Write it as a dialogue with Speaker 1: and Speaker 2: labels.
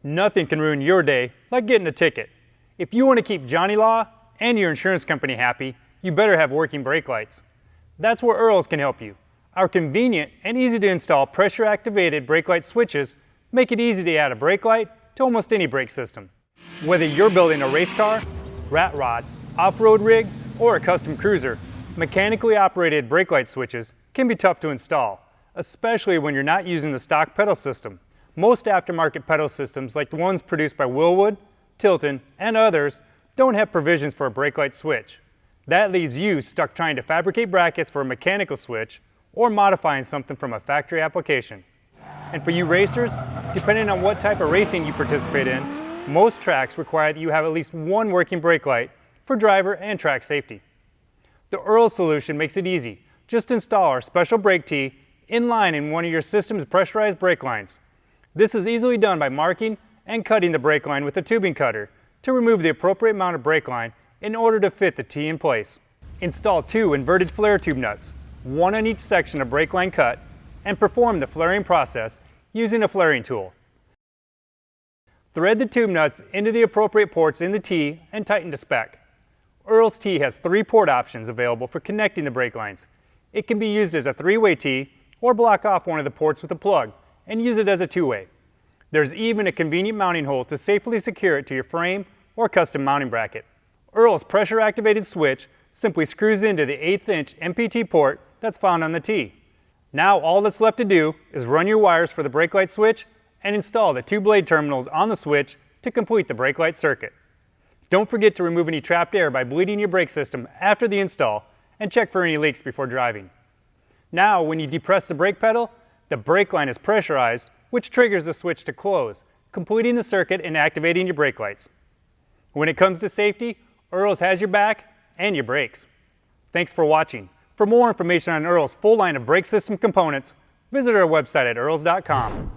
Speaker 1: Nothing can ruin your day like getting a ticket. If you want to keep Johnny Law and your insurance company happy, you better have working brake lights. That's where Earl's can help you. Our convenient and easy to install pressure activated brake light switches make it easy to add a brake light to almost any brake system. Whether you're building a race car, rat rod, off-road rig, or a custom cruiser, mechanically operated brake light switches can be tough to install, especially when you're not using the stock pedal system. Most aftermarket pedal systems, like the ones produced by Willwood, Tilton, and others, don't have provisions for a brake light switch. That leaves you stuck trying to fabricate brackets for a mechanical switch or modifying something from a factory application. And for you racers, depending on what type of racing you participate in, most tracks require that you have at least one working brake light for driver and track safety. The Earl solution makes it easy. Just install our special brake tee in line in one of your system's pressurized brake lines. This is easily done by marking and cutting the brake line with a tubing cutter to remove the appropriate amount of brake line in order to fit the tee in place. Install 2 inverted flare tube nuts, one on each section of brake line cut, and perform the flaring process using a flaring tool. Thread the tube nuts into the appropriate ports in the tee and tighten to spec. Earl's tee has 3 port options available for connecting the brake lines. It can be used as a 3-way tee or block off one of the ports with a plug and use it as a 2-way. There's even a convenient mounting hole to safely secure it to your frame or custom mounting bracket. Earl's pressure activated switch simply screws into the 1/8 inch MPT port that's found on the tee. Now all that's left to do is run your wires for the brake light switch and install the 2 blade terminals on the switch to complete the brake light circuit. Don't forget to remove any trapped air by bleeding your brake system after the install and check for any leaks before driving. Now when you depress the brake pedal, the brake line is pressurized, which triggers the switch to close, completing the circuit and activating your brake lights. When it comes to safety, Earl's has your back and your brakes. Thanks for watching. For more information on Earl's full line of brake system components, visit our website at earls.com.